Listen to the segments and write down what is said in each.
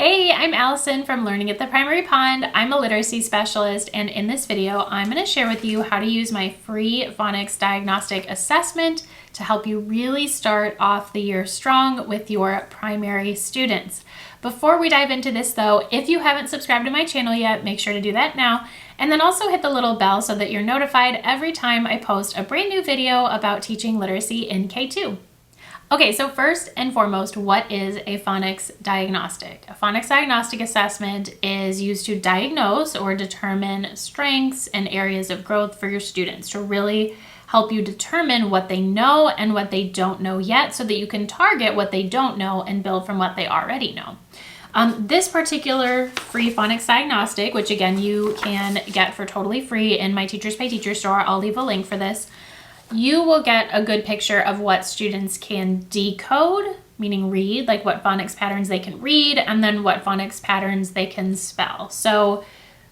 Hey, I'm Allison from Learning at the Primary Pond. I'm a literacy specialist, and in this video, I'm going to share with you how to use my free Phonics Diagnostic assessment to help you really start off the year strong with your primary students. Before we dive into this though, if you haven't subscribed to my channel yet, make sure to do that now. And then also hit the little bell so that you're notified every time I post a brand new video about teaching literacy in K2. Okay, so first and foremost, what is a phonics diagnostic? A phonics diagnostic assessment is used to diagnose or determine strengths and areas of growth for your students to really help you determine what they know and what they don't know yet so that you can target what they don't know and build from what they already know. This particular free phonics diagnostic, which again you can get for totally free in my Teachers Pay Teacher store, I'll leave a link for this. You will get a good picture of what students can decode, meaning read, like what phonics patterns they can read, and then what phonics patterns they can spell. So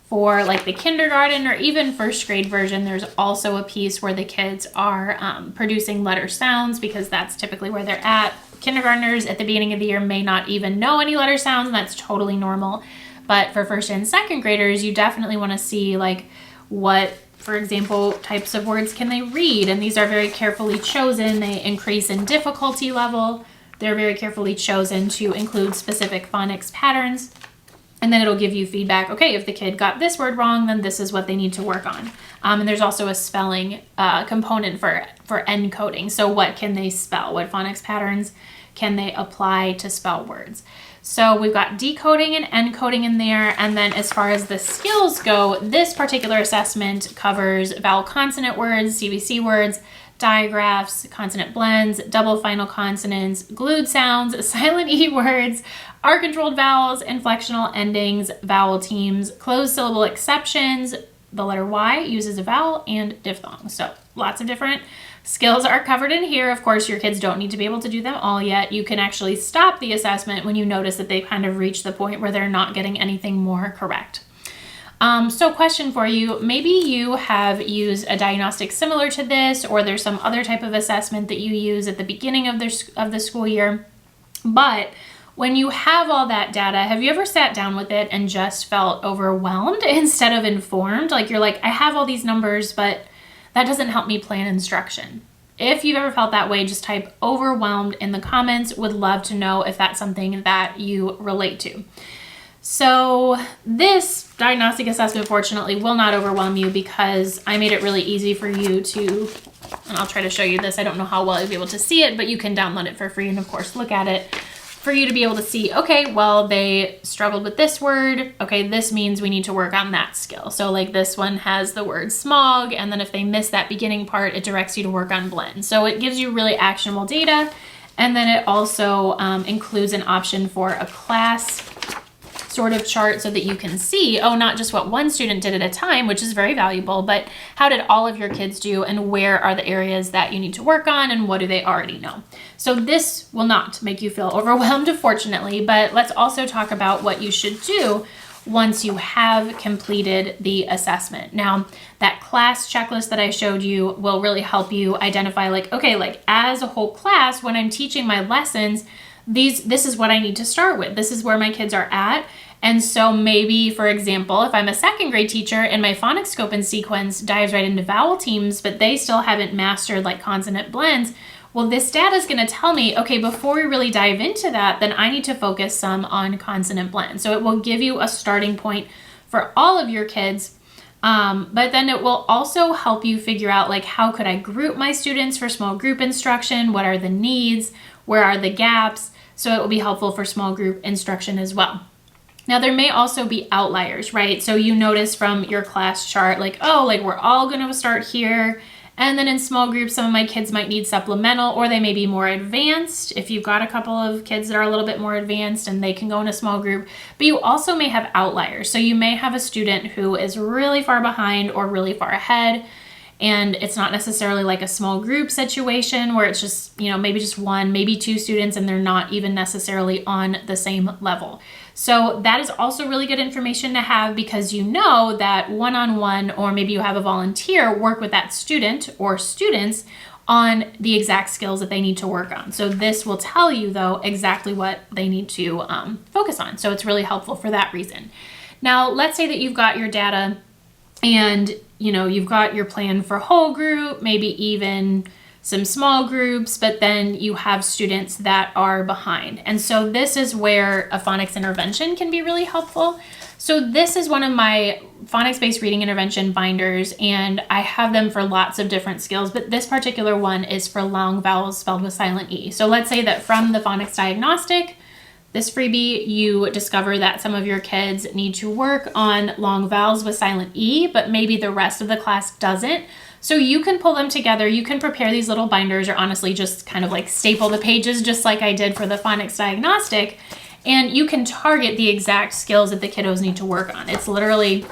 for like the kindergarten or even first grade version, there's also a piece where the kids are producing letter sounds because that's typically where they're at. Kindergartners at the beginning of the year may not even know any letter sounds, and that's totally normal. But for first and second graders, you definitely want to see like what, for example, types of words can they read, and these are very carefully chosen. They increase in difficulty level. They're very carefully chosen to include specific phonics patterns, and then it'll give you feedback. Okay, if the kid got this word wrong, then this is what they need to work on. And there's also a spelling component for encoding. So what can they spell? What phonics patterns can they apply to spell words? So we've got decoding and encoding in there. And then as far as the skills go, this particular assessment covers vowel consonant words, CVC words, digraphs, consonant blends, double final consonants, glued sounds, silent E words, R-controlled vowels, inflectional endings, vowel teams, closed syllable exceptions. The letter Y uses a vowel, and diphthongs. So lots of different skills are covered in here. Of course, your kids don't need to be able to do them all yet. You can actually stop the assessment when you notice that they kind of reach the point where they're not getting anything more correct. So question for you, maybe you have used a diagnostic similar to this, or there's some other type of assessment that you use at the beginning of the school year. But when you have all that data, have you ever sat down with it and just felt overwhelmed instead of informed? Like you're like, I have all these numbers, but that doesn't help me plan instruction. If you've ever felt that way, just type overwhelmed in the comments. Would love to know if that's something that you relate to. So this diagnostic assessment, fortunately, will not overwhelm you because I made it really easy for you to, and I'll try to show you this. I don't know how well you'll be able to see it, but you can download it for free and of course look at it for you to be able to see, okay, well, they struggled with this word. Okay, this means we need to work on that skill. So like this one has the word smog, and then if they miss that beginning part, it directs you to work on blend. So it gives you really actionable data. And then it also includes an option for a class sort of chart so that you can see, oh, not just what one student did at a time, which is very valuable, but how did all of your kids do and where are the areas that you need to work on and what do they already know? So this will not make you feel overwhelmed, fortunately, but let's also talk about what you should do once you have completed the assessment. Now, that class checklist that I showed you will really help you identify like, okay, like as a whole class, when I'm teaching my lessons, this is what I need to start with. This is where my kids are at. And so maybe, for example, if I'm a second grade teacher and my phonics scope and sequence dives right into vowel teams, but they still haven't mastered like consonant blends, well, this data is going to tell me, okay, before we really dive into that, then I need to focus some on consonant blends. So it will give you a starting point for all of your kids. But then it will also help you figure out like, how could I group my students for small group instruction? What are the needs? Where are the gaps? So it will be helpful for small group instruction as well. Now, there may also be outliers, right? So you notice from your class chart, like, oh, like we're all going to start here. And then in small groups, some of my kids might need supplemental, or they may be more advanced. If you've got a couple of kids that are a little bit more advanced and they can go in a small group, but you also may have outliers. So you may have a student who is really far behind or really far ahead. And it's not necessarily like a small group situation where it's just, you know, maybe just one, maybe two students, and they're not even necessarily on the same level. So that is also really good information to have because you know that one-on-one, or maybe you have a volunteer work with that student or students on the exact skills that they need to work on. So this will tell you though exactly what they need to focus on. So it's really helpful for that reason. Now, let's say that you've got your data and you've got your plan for whole group, maybe even some small groups, but then you have students that are behind. And so this is where a phonics intervention can be really helpful. So this is one of my phonics-based reading intervention binders, and I have them for lots of different skills, but this particular one is for long vowels spelled with silent E. So let's say that from the Phonics Diagnostic, this freebie, you discover that some of your kids need to work on long vowels with silent E, but maybe the rest of the class doesn't. So you can pull them together. You can prepare these little binders, or honestly just kind of like staple the pages just like I did for the Phonics Diagnostic, and you can target the exact skills that the kiddos need to work on. It's literally,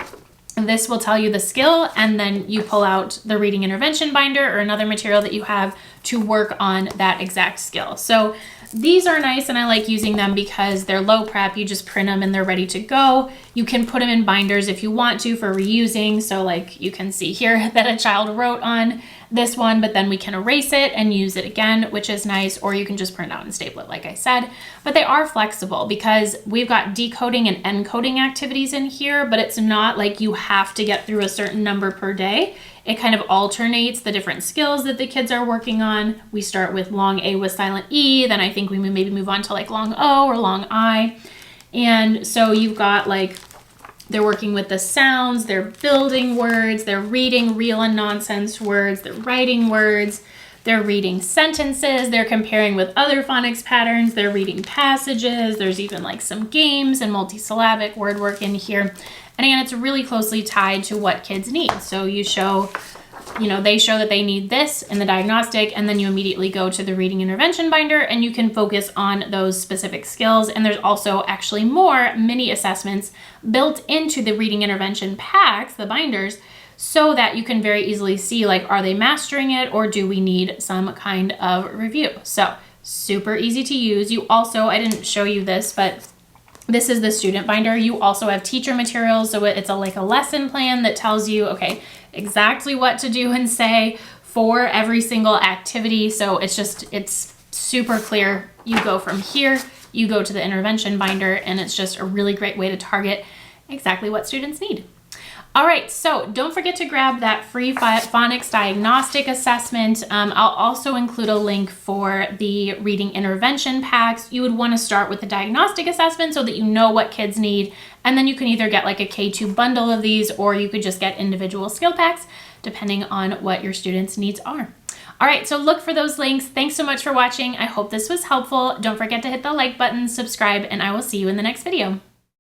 this will tell you the skill, and then you pull out the reading intervention binder or another material that you have to work on that exact skill. So these are nice, and I like using them because they're low prep. You just print them and they're ready to go. You can put them in binders if you want to for reusing. So like you can see here that a child wrote on this one, but then we can erase it and use it again, which is nice, or you can just print it out and staple it like I said. But they are flexible because we've got decoding and encoding activities in here, but it's not like you have to get through a certain number per day. It kind of alternates the different skills that the kids are working on. We start with long A with silent E, then I think we maybe move on to like long O or long I. And so you've got like, they're working with the sounds, they're building words, they're reading real and nonsense words, they're writing words, they're reading sentences, they're comparing with other phonics patterns, they're reading passages, there's even like some games and multisyllabic word work in here. And again, it's really closely tied to what kids need. So you show, they show that they need this in the diagnostic, and then you immediately go to the reading intervention binder and you can focus on those specific skills. And there's also actually more mini assessments built into the reading intervention packs, the binders, so that you can very easily see, like, are they mastering it, or do we need some kind of review? So super easy to use. You also, I didn't show you this, but this is the student binder. You also have teacher materials. So it's like a lesson plan that tells you, okay, exactly what to do and say for every single activity. So it's super clear. You go from here, you go to the intervention binder, and it's just a really great way to target exactly what students need. All right, so don't forget to grab that free Phonics Diagnostic assessment. I'll also include a link for the reading intervention packs. You would want to start with the diagnostic assessment so that you know what kids need, and then you can either get like a K2 bundle of these, or you could just get individual skill packs depending on what your students' needs are. All right, so look for those links. Thanks so much for watching. I hope this was helpful. Don't forget to hit the like button, subscribe, and I will see you in the next video.